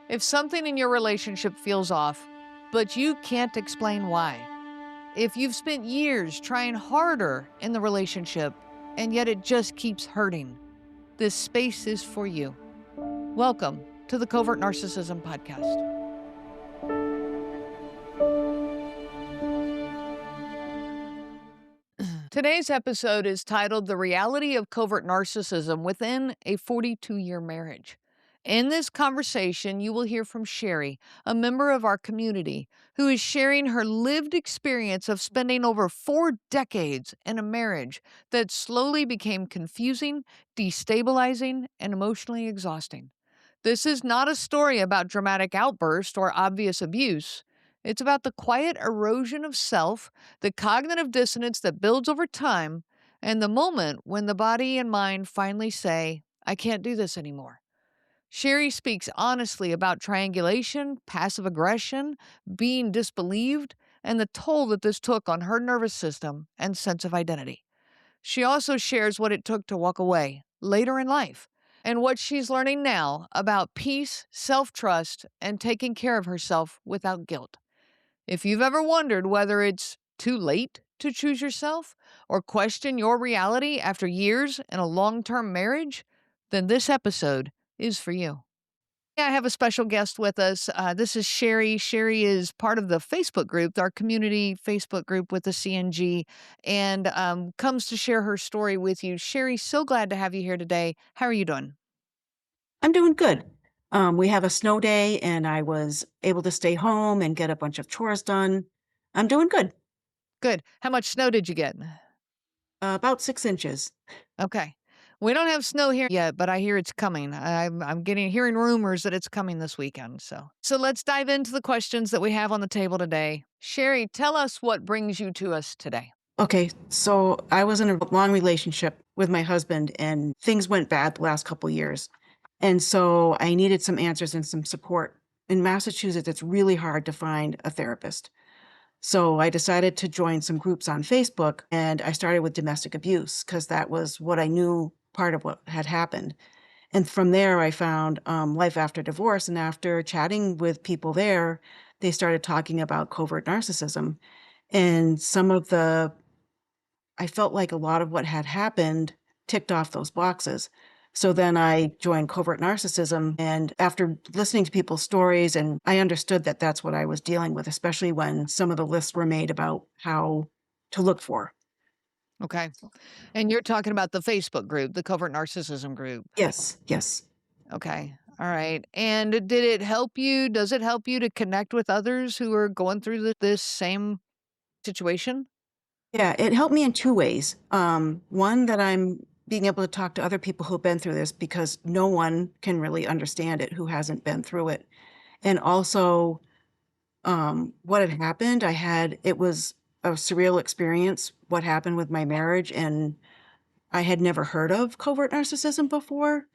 If something in your relationship feels off, but you can't explain why. If you've spent years trying harder in the relationship and yet it just keeps hurting, this space is for you. Welcome to the Covert Narcissism podcast. Today's episode is titled The Reality of Covert Narcissism Within a 42-Year Marriage. In this conversation, you will hear from Shari, a member of our community, who is sharing her lived experience of spending over 4 decades in a marriage that slowly became confusing, destabilizing, and emotionally exhausting. This is not a story about dramatic outbursts or obvious abuse. It's about the quiet erosion of self, the cognitive dissonance that builds over time, and the moment when the body and mind finally say, I can't do this anymore. Shari speaks honestly about triangulation, passive aggression, being disbelieved, and the toll that this took on her nervous system and sense of identity. She also shares what it took to walk away later in life and what she's learning now about peace, self-trust, and taking care of herself without guilt. If you've ever wondered whether it's too late to choose yourself or question your reality after years in a long-term marriage, then this episode is for you. I have a special guest with us. This is Shari. Shari is part of the Facebook group, our community Facebook group with the CNG, and comes to share her story with you. Shari, so glad to have you here today. How are you doing? I'm doing good. We have a snow day and I was able to stay home and get a bunch of chores done. I'm doing good. Good. How much snow did you get? About 6 inches. Okay. We don't have snow here yet, but I hear it's coming. I'm hearing rumors that it's coming this weekend. So let's dive into the questions that we have on the table today. Shari, tell us what brings you to us today. Okay, so I was in a long relationship with my husband and things went bad the last couple years. And so I needed some answers and some support. In Massachusetts, it's really hard to find a therapist. So I decided to join some groups on Facebook, and I started with domestic abuse because that was what I knew part of what had happened. And from there, I found Life After Divorce. And after chatting with people there, they started talking about covert narcissism. And I felt like a lot of what had happened ticked off those boxes. So then I joined Covert Narcissism, and after listening to people's stories, and I understood that that's what I was dealing with, especially when some of the lists were made about how to look for. Okay. And you're talking about the Facebook group, the Covert Narcissism group. Yes, yes. Okay. All right. And did it help you? Does it help you to connect with others who are going through this same situation? Yeah, it helped me in 2 ways. One, that I'm being able to talk to other people who've been through this because no one can really understand it who hasn't been through it. And also, what had happened, it was a surreal experience, what happened with my marriage, and I had never heard of covert narcissism before.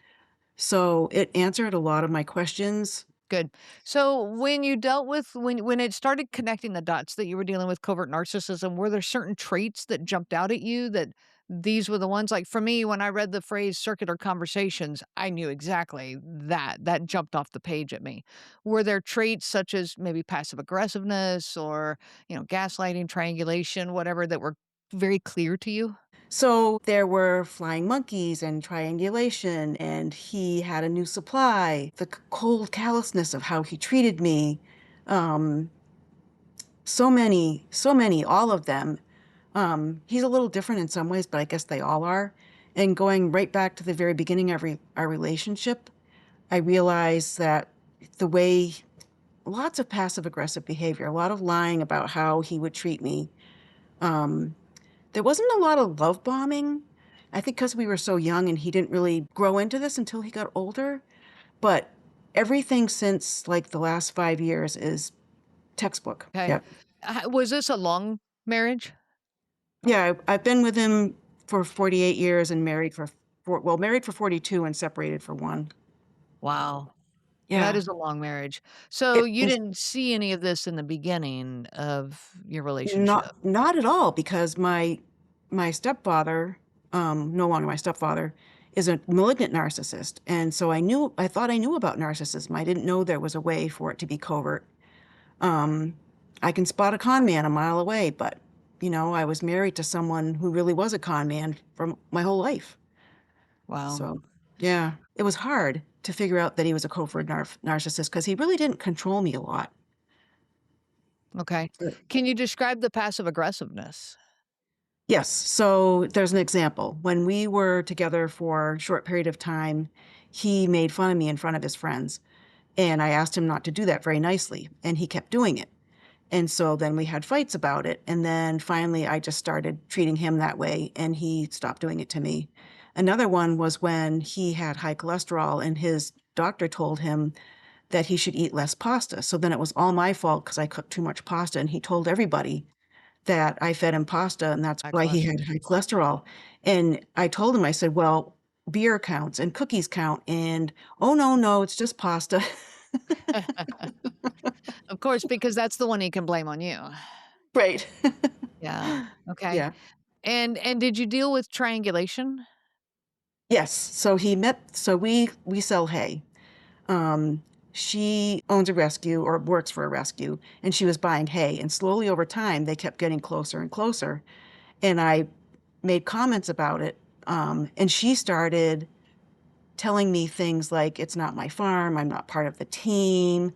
So it answered a lot of my questions. Good. So when you dealt with when it started connecting the dots that you were dealing with covert narcissism, were there certain traits that jumped out at you that these were the ones? Like for me, when I read the phrase circular conversations, I knew exactly that jumped off the page at me. Were there traits such as maybe passive aggressiveness or, gaslighting, triangulation, whatever that were very clear to you? So there were flying monkeys and triangulation, and he had a new supply. The cold callousness of how he treated me. Um, so many, all of them. He's a little different in some ways, but I guess they all are. And going right back to the very beginning of our relationship, I realized that the way lots of passive aggressive behavior, a lot of lying about how he would treat me. There wasn't a lot of love bombing. I think because we were so young and he didn't really grow into this until he got older. But everything since like the last 5 years is textbook. Okay. Yeah. Was this a long marriage? Yeah, I've been with him for 48 years and married for 42 and separated for 1. Wow. That Yeah. is a long marriage. So It you was didn't see any of this in the beginning of your not relationship? not at all because my stepfather, no longer my stepfather, is a malignant narcissist. And so I thought I knew about narcissism. I didn't know there was a way for it to be covert. Um, I can spot a con man a mile away, but I was married to someone who really was a con man for my whole life. Wow. So, yeah, it was hard to figure out that he was a covert narcissist because he really didn't control me a lot. Okay. But Can you describe the passive aggressiveness? yes, so there's an example. When we were together for a short period of time, he made fun of me in front of his friends. And I asked him not to do that very nicely, and he kept doing it. And so then we had fights about it. And then finally, I just started treating him that way, and he stopped doing it to me. Another one was when he had high cholesterol, and his doctor told him that he should eat less pasta. So then it was all my fault because I cooked too much pasta, and he told everybody that I fed him pasta, and that's High why he cholesterol. had high cholesterol. And I told him, I said, well, beer counts and cookies count. And oh, no, no, it's just pasta. Of course, because that's the one he can blame on you. Right. Yeah. Okay. Yeah. And did you deal with triangulation? Yes. So we sell hay. Um, she owns a rescue or works for a rescue, and she was buying hay. And slowly over time, they kept getting closer and closer. And I made comments about it. And she started telling me things like, it's not my farm, I'm not part of the team.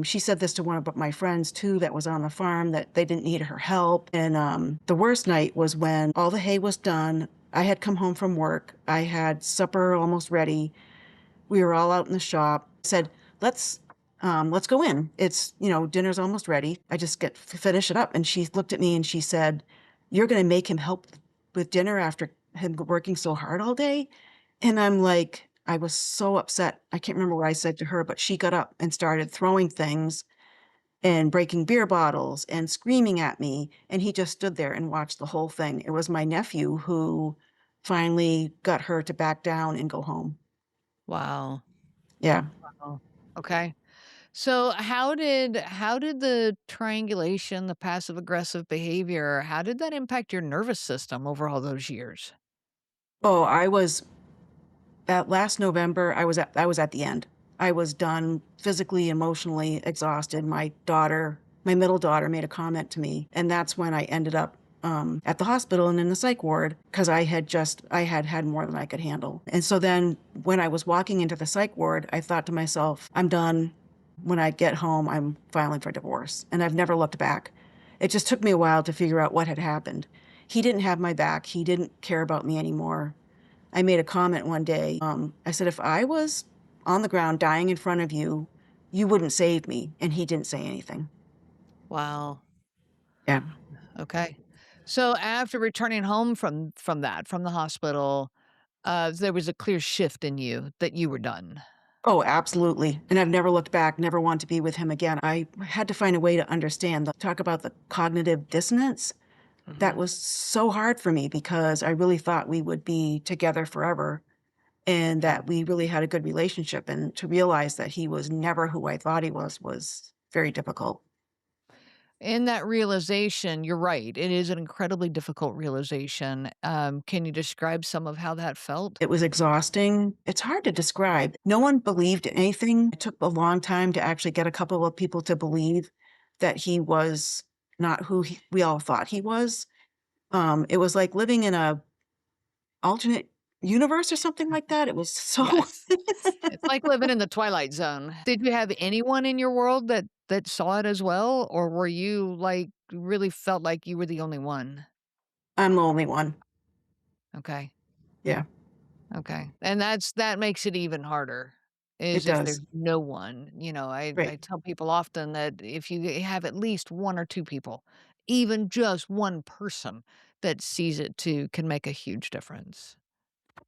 She said this to one of my friends too that was on the farm that they didn't need her help. And the worst night was when all the hay was done. I had come home from work. I had supper almost ready. We were all out in the shop. Said, let's go in. It's, dinner's almost ready. I just get finish it up. And she looked at me and she said, "You're going to make him help with dinner after him working so hard all day?" And I'm like, I was so upset. I can't remember what I said to her, but she got up and started throwing things and breaking beer bottles and screaming at me. And he just stood there and watched the whole thing. It was my nephew who finally got her to back down and go home. Wow. Yeah. Wow. Okay. So how did the triangulation, the passive aggressive behavior, how did that impact your nervous system over all those years? Oh, I was That last November, I was at the end. I was done physically, emotionally exhausted. My middle daughter made a comment to me, and that's when I ended up at the hospital and in the psych ward because I had had more than I could handle. And so then when I was walking into the psych ward, I thought to myself, I'm done. When I get home, I'm filing for divorce. And I've never looked back. It just took me a while to figure out what had happened. He didn't have my back. He didn't care about me anymore. I made a comment one day. I said, if I was on the ground dying in front of you, you wouldn't save me. And he didn't say anything. Wow. Yeah. Okay. So after returning home from the hospital, there was a clear shift in you that you were done. Oh, absolutely. And I've never looked back, never want to be with him again. I had to find a way to understand, talk about the cognitive dissonance. That Mhm. was so hard for me because I really thought we would be together forever and Yeah. that we really had a good relationship. And to realize that he was never who I thought he was very difficult. In that realization, you're right. It is an incredibly difficult realization. Can you describe some of how that felt? It was exhausting. It's hard to describe. No one believed anything. It took a long time to actually get a couple of people to believe that he was not who we all thought he was. It was like living in a alternate universe or something like that. It was so Yes. It's like living in the twilight zone. Did you have anyone in your world that saw it as well, or were you, like, really felt like you were the only one? I'm the only one. Okay. Yeah, Okay. And that makes it even harder, it is if there's does. no one. I Right. tell people often that if you have at least 1 or 2 people, even just one person that sees it too can make a huge difference.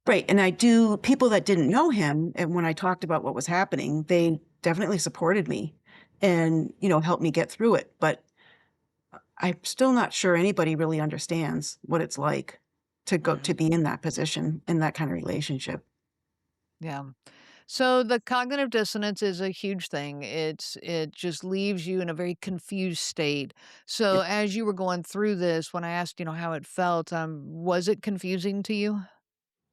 Right. And people that didn't know him, and when I talked about what was happening, they definitely supported me and, helped me get through it. But I'm still not sure anybody really understands what it's like to Mhm. be in that position, in that kind of relationship. Yeah. So the cognitive dissonance is a huge thing. It just leaves you in a very confused state. Yeah. So as you were going through this, when I asked, how it felt, was it confusing to you?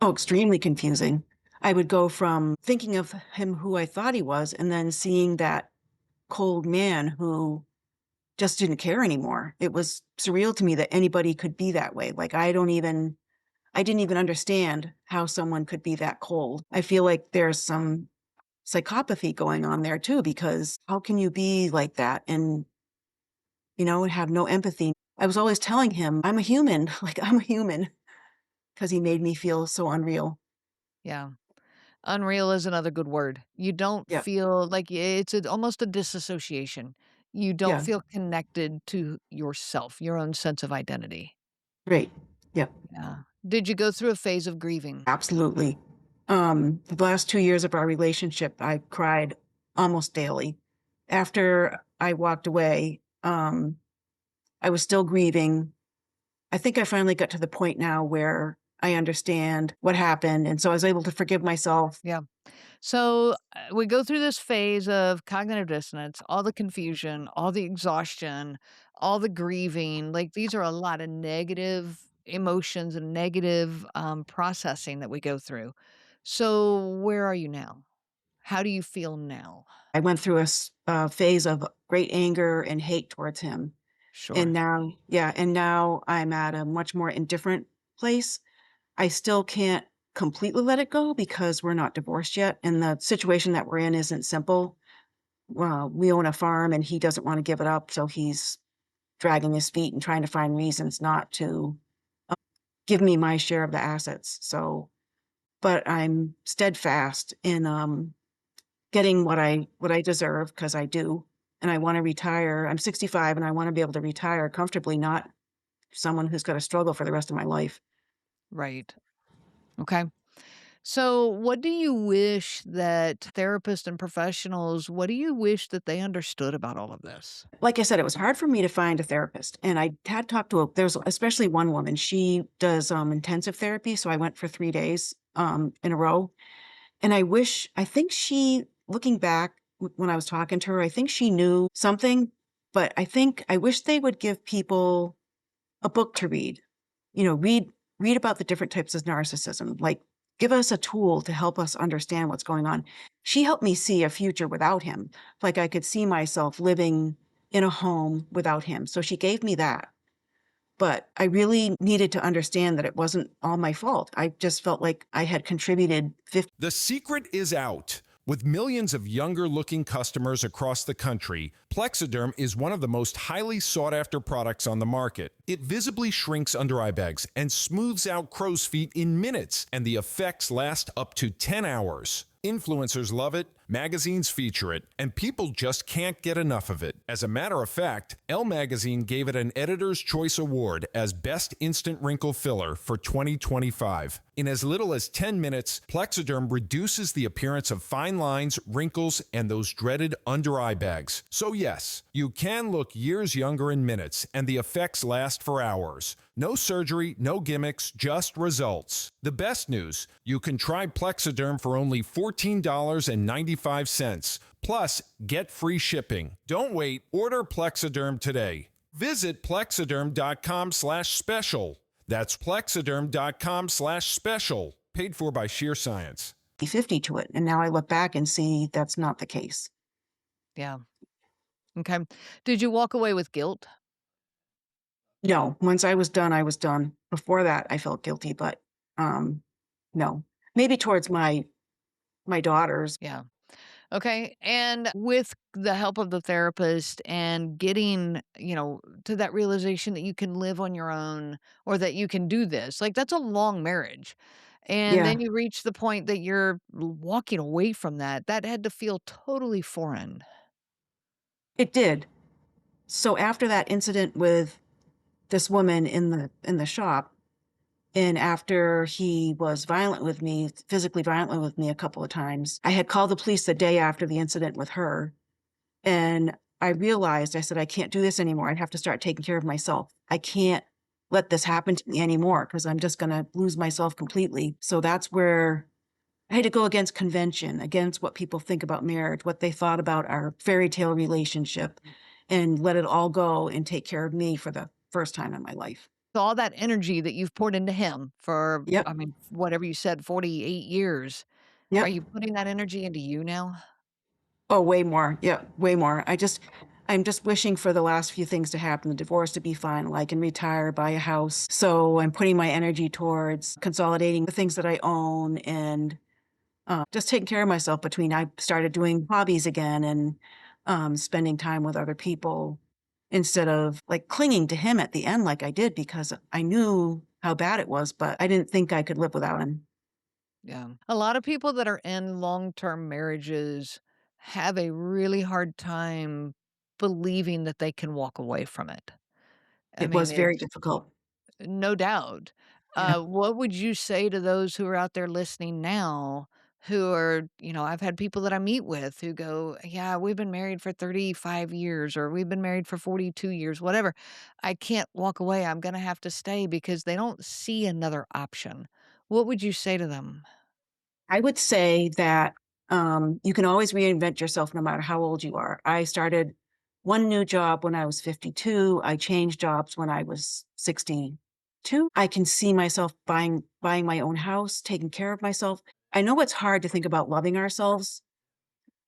Oh, extremely confusing. I would go from thinking of him who I thought he was and then seeing that cold man who just didn't care anymore. It was surreal to me that anybody could be that way. Like, I didn't even understand how someone could be that cold. I feel like there's some psychopathy going on there too, because how can you be like that and, have no empathy? I was always telling him, I'm a human, like I'm a human, because he made me feel so unreal. Yeah. Unreal is another good word. You don't Yeah. feel like it's almost a disassociation. You don't Yeah. feel connected to yourself, your own sense of identity. Great. Yeah. Yeah. Did you go through a phase of grieving? Absolutely. The last 2 years of our relationship, I cried almost daily. After I walked away, I was still grieving. I think I finally got to the point now where I understand what happened, and so I was able to forgive myself. Yeah. So we go through this phase of cognitive dissonance, all the confusion, all the exhaustion, all the grieving. Like these are a lot of negative emotions and negative processing that we go through. So where are you now? How do you feel now? I went through a phase of great anger and hate towards him, and Sure. now I'm at a much more indifferent place. I still can't completely let it go because we're not divorced yet, and the situation that we're in isn't simple. Well, we own a farm and he doesn't want to give it up, so he's dragging his feet and trying to find reasons not to give me my share of the assets. So, but I'm steadfast in getting what I deserve because I do, and I want to retire. I'm 65 and I want to be able to retire comfortably, not someone who's got to struggle for the rest of my life. Right. Okay. So what do you wish that therapists and professionals, what do you wish that they understood about all of this? Like I said, it was hard for me to find a therapist, and I had talked to there's especially one woman. She does intensive therapy, so I went for 3 days in a row. And I think looking back when I was talking to her, I think she knew something, but I wish they would give people a book to read. You know, read about the different types of narcissism. Like, give us a tool to help us understand what's going on. She helped me see a future without him. Like, I could see myself living in a home without him. So she gave me that. But I really needed to understand that it wasn't all my fault. I just felt like I had contributed 50. The secret is out. With millions of younger looking customers across the country, Plexiderm is one of the most highly sought after products on the market. It visibly shrinks under eye bags and smooths out crow's feet in minutes, and the effects last up to 10 hours. Influencers love it, magazines feature it, and people just can't get enough of it. As a matter of fact, Elle magazine gave it an Editor's Choice Award as Best Instant Wrinkle Filler for 2025. In as little as 10 minutes, Plexiderm reduces the appearance of fine lines, wrinkles, and those dreaded under eye bags. So yes, you can look years younger in minutes, and the effects last for hours. No surgery, no gimmicks, just results. The best news, you can try Plexiderm for only $14.95. Plus, get free shipping. Don't wait, order Plexiderm today. Visit plexiderm.com/special. That's plexiderm.com/special. Paid for by Sheer Science. 50 to it. And now I look back and see that's not the case. Yeah. Okay. Did you walk away with guilt? No, once I was done, I was done. Before that, I felt guilty, but no. Maybe towards my daughters. Yeah. Okay. And with the help of the therapist and getting, to that realization that you can live on your own or that you can do this, like that's a long marriage. And Yeah, then you reach the point that you're walking away from that. That had to feel totally foreign. it did. So after that incident with this woman in the shop, and after he was violent with me, physically violent with me a couple of times, I had called the police the day after the incident with her. And I realized, I said, I can't do this anymore. I have to start taking care of myself. I can't let this happen to me anymore because I'm just going to lose myself completely. So that's where I had to go against convention, against what people think about marriage, what they thought about our fairy tale relationship, and let it all go and take care of me for the first time in my life. So all that energy that you've poured into him for, Yep. I mean, whatever you said, 48 years, are Yep. you putting that energy into you now? Oh, way more. Yeah, way more. I'm just wishing for the last few things to happen, the divorce to be final. I can retire, buy a house. So I'm putting my energy towards consolidating the things that I own and just taking care of myself between I started doing hobbies again and spending time with other people instead of like clinging to him at the end like I did because I knew how bad it was, but I didn't think I could live without him. Yeah. A lot of people that are in long-term marriages have a really hard time believing that they can walk away from it. I It mean, was very it's difficult. no doubt. Yeah. What would you say to those who are out there listening now who are, I've had people that I meet with who go, yeah, we've been married for 35 years or we've been married for 42 years, whatever. I can't walk away. I'm going to have to stay because they don't see another option. What would you say to them? I would say that you can always reinvent yourself no matter how old you are. I started one new job when I was 52. I changed jobs when I was 62. I can see myself buying my own house, taking care of myself. I know it's hard to think about loving ourselves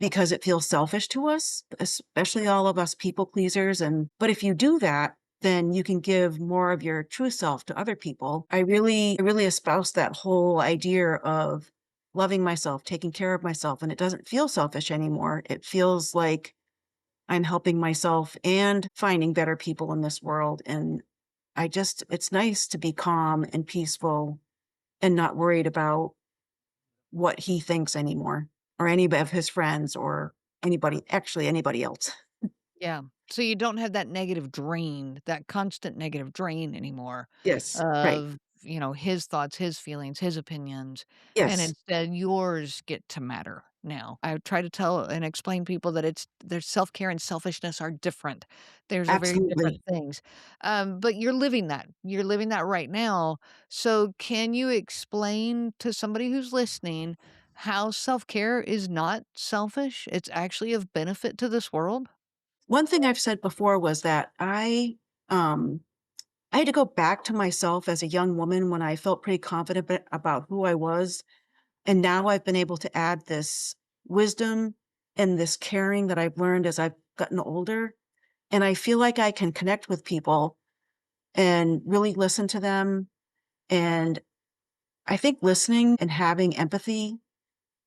because it feels selfish to us, especially all of us people pleasers. But if you do that, then you can give more of your true self to other people. I really espouse that whole idea of loving myself, taking care of myself, and it doesn't feel selfish anymore. It feels like I'm helping myself and finding better people in this world. And it's nice to be calm and peaceful and not worried about what he thinks anymore, or any of his friends, or anybody else. Yeah. So you don't have that negative drain, that constant negative drain anymore Yes, right. of, his thoughts, his feelings, his opinions, and Yes, instead yours get to matter now. I try to tell and explain people that there's self-care and selfishness are different. There's a very different absolutely. things. But you're living that. You're living that right now. So can you explain to somebody who's listening how self-care is not selfish? It's actually of benefit to this world? One thing I've said before was that um, I had to go back to myself as a young woman when I felt pretty confident about who I was, and now I've been able to add this wisdom and this caring that I've learned as I've gotten older, and I feel like I can connect with people and really listen to them, and I think listening and having empathy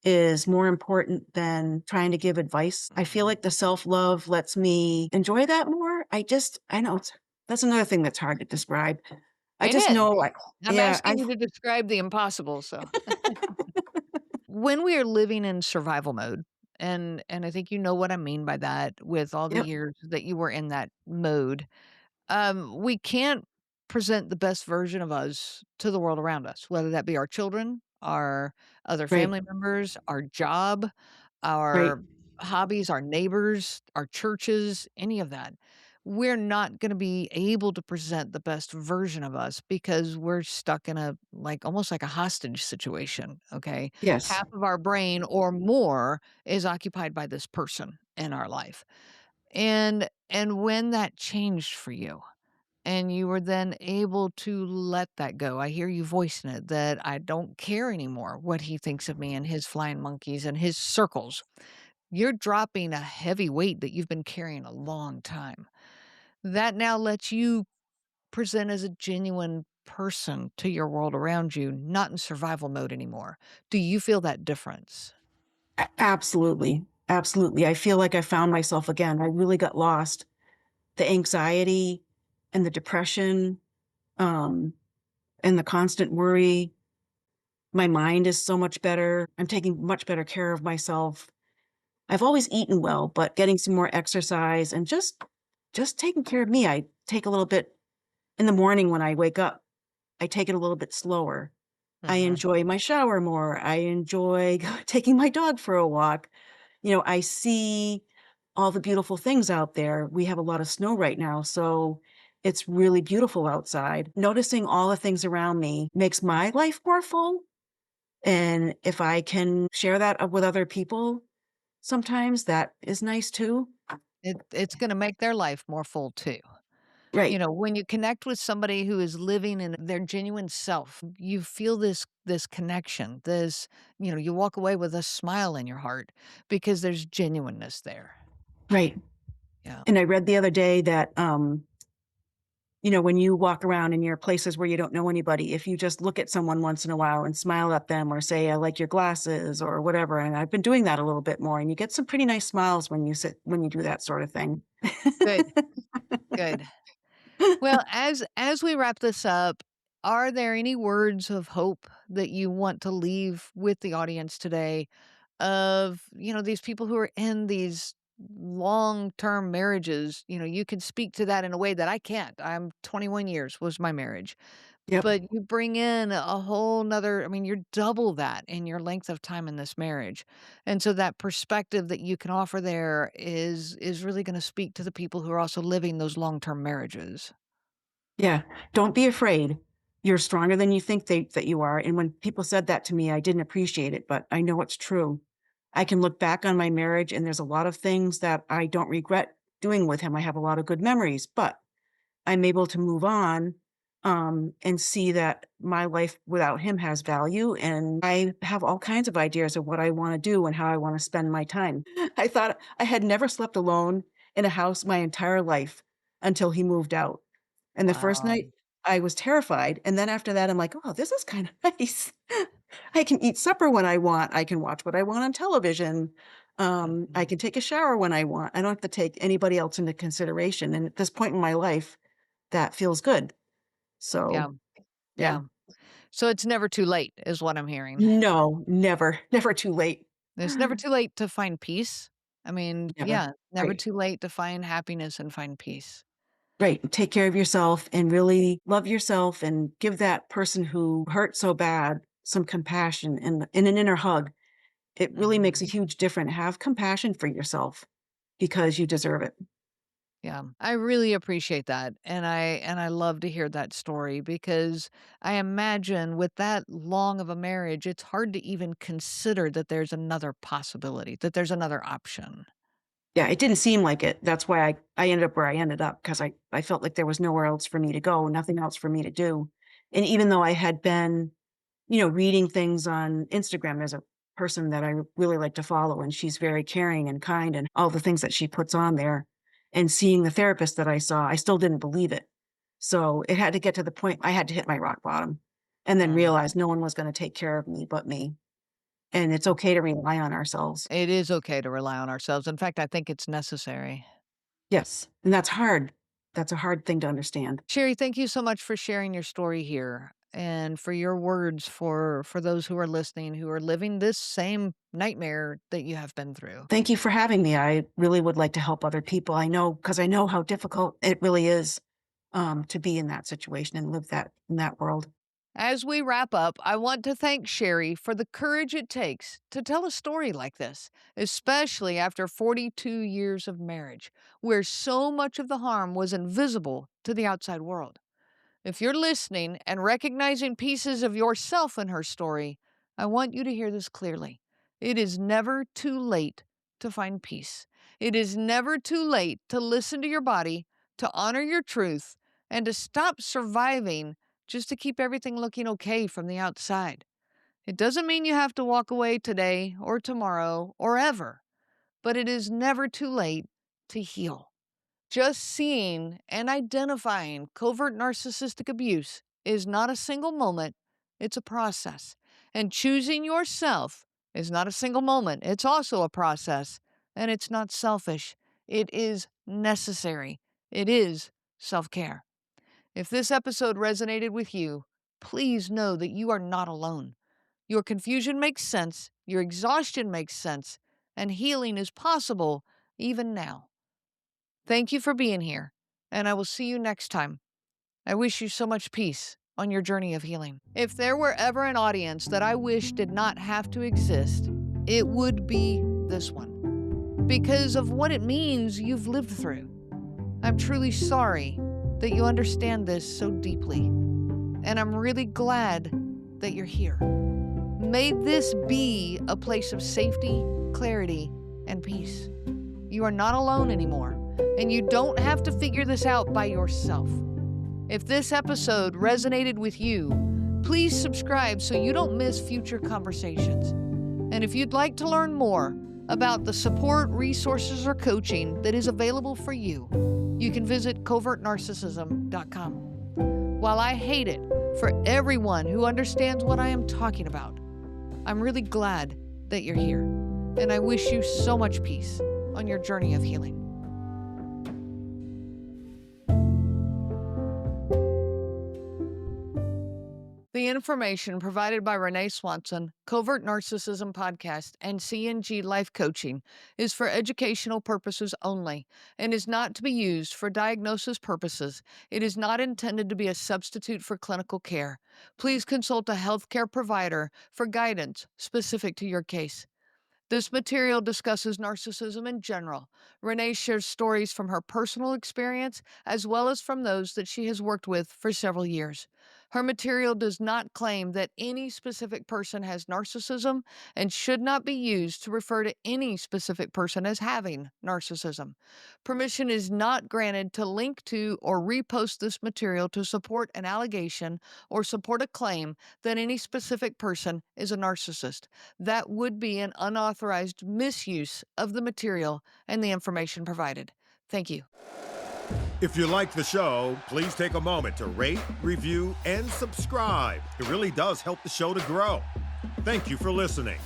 is more important than trying to give advice. I feel like the self-love lets me enjoy that more. I know that's another thing that's hard to describe. I It just is. know, like, I'm yeah, asking you to describe the impossible, so when we are living in survival mode, and I think you know what I mean by that with all the yep, years that you were in that mode, we can't present the best version of us to the world around us, whether that be our children, our other right, family members, our job, right, our hobbies, our neighbors, our churches, any of that. We're not going to be able to present the best version of us because we're stuck in a like almost like a hostage situation. Okay. yes. Half of our brain or more is occupied by this person in our life. And when that changed for you, and you were then able to let that go. I hear you voicing it that I don't care anymore what he thinks of me and his flying monkeys and his circles. You're dropping a heavy weight that you've been carrying a long time. That now lets you present as a genuine person to your world around you, not in survival mode anymore. Do you feel that difference? Absolutely, absolutely. I feel like I found myself again. I really got lost. The anxiety and the depression, um, and the constant worry. My mind is so much better. I'm taking much better care of myself. I've always eaten well, but getting some more exercise and just taking care of me. I take a little bit in the morning when I wake up. I take it a little bit slower. I Mhm. enjoy my shower more. I enjoy taking my dog for a walk. I see all the beautiful things out there. We have a lot of snow right now, so it's really beautiful outside. Noticing all the things around me makes my life more full. And if I can share that with other people, sometimes that is nice too. It's gonna make their life more full too. Right. When you connect with somebody who is living in their genuine self, you feel this connection. You walk away with a smile in your heart because there's genuineness there. Right. Yeah. And I read the other day that, when you walk around in your places where you don't know anybody, if you just look at someone once in a while and smile at them or say, I like your glasses or whatever. And I've been doing that a little bit more. And you get some pretty nice smiles when you do that sort of thing. Good. Good. Well, as we wrap this up, are there any words of hope that you want to leave with the audience today of, these people who are in these long-term marriages? You can speak to that in a way that I can't. I'm 21 years was my marriage. Yep. But you bring in a whole nother, you're double that in your length of time in this marriage. And so that perspective that you can offer there is really going to speak to the people who are also living those long-term marriages. Yeah. Don't be afraid. You're stronger than you think that you are. And when people said that to me, I didn't appreciate it, but I know it's true. I can look back on my marriage and there's a lot of things that I don't regret doing with him. I have a lot of good memories, but I'm able to move on, and see that my life without him has value. And I have all kinds of ideas of what I want to do and how I want to spend my time. I thought I had never slept alone in a house my entire life until he moved out. And the first Wow. night I was terrified. And then after that, I'm like, oh, this is kind of nice. I can eat supper when I want. I can watch what I want on television. I Mhm. can take a shower when I want. I don't have to take anybody else into consideration. And at this point in my life, that feels good. Yeah. So, yeah. Yeah. So it's never too late is what I'm hearing. No, never, never too late. It's never too late to find peace. Never. Yeah, never Right. too late to find happiness and find peace. Right. Take care of yourself and really love yourself and give that person who hurt so bad some compassion and an inner hug. It really makes a Mhm. huge difference. Have compassion for yourself because you deserve it. Yeah, I really appreciate that, and I love to hear that story because I imagine with that long of a marriage, it's hard to even consider that there's another possibility, that there's another option. Yeah, it didn't seem like it. That's why I ended up where I ended up because I felt like there was nowhere else for me to go, nothing else for me to do. And even though I had been reading things on Instagram. There's a person that I really like to follow, and she's very caring and kind and all the things that she puts on there. And seeing the therapist that I saw, I still didn't believe it. So it had to get to the point I had to hit my rock bottom and then Mm. realize no one was going to take care of me but me. And it's okay to rely on ourselves. It is okay to rely on ourselves. In fact, I think it's necessary. Yes. And that's hard. That's a hard thing to understand. Sherry, thank you so much for sharing your story here and for your words for those who are listening who are living this same nightmare that you have been through. Thank you for having me. I really would like to help other people. I know because I know how difficult it really is to be in that situation and live that in that world. As we wrap up, I want to thank Sherry for the courage it takes to tell a story like this, especially after 42 years of marriage, where so much of the harm was invisible to the outside world. If you're listening and recognizing pieces of yourself in her story, I want you to hear this clearly. It is never too late to find peace. It is never too late to listen to your body, to honor your truth, and to stop surviving just to keep everything looking okay from the outside. It doesn't mean you have to walk away today or tomorrow or ever, but it is never too late to heal. Just seeing and identifying covert narcissistic abuse is not a single moment, it's a process. And choosing yourself is not a single moment, it's also a process. And it's not selfish, it is necessary. It is self care. If this episode resonated with you, please know that you are not alone. Your confusion makes sense, your exhaustion makes sense, and healing is possible even now. Thank you for being here, and I will see you next time. I wish you so much peace on your journey of healing. If there were ever an audience that I wish did not have to exist, it would be this one, because of what it means you've lived through. I'm truly sorry that you understand this so deeply, and I'm really glad that you're here. May this be a place of safety, clarity, and peace. You are not alone anymore. and you don't have to figure this out by yourself. If this episode resonated with you, please subscribe so you don't miss future conversations. And if you'd like to learn more about the support, resources, or coaching that is available for you, you can visit covertnarcissism.com. While I hate it for everyone who understands what I am talking about, I'm really glad that you're here, and I wish you so much peace on your journey of healing. The information provided by Renee Swanson, Covert Narcissism Podcast, and CNG Life Coaching is for educational purposes only and is not to be used for diagnosis purposes. It is not intended to be a substitute for clinical care. Please consult a healthcare provider for guidance specific to your case. This material discusses narcissism in general. Renee shares stories from her personal experience as well as from those that she has worked with for several years. Her material does not claim that any specific person has narcissism and should not be used to refer to any specific person as having narcissism. Permission is not granted to link to or repost this material to support an allegation or support a claim that any specific person is a narcissist. That would be an unauthorized misuse of the material and the information provided. Thank you. If you like the show, please take a moment to rate, review, and subscribe. It really does help the show to grow. Thank you for listening.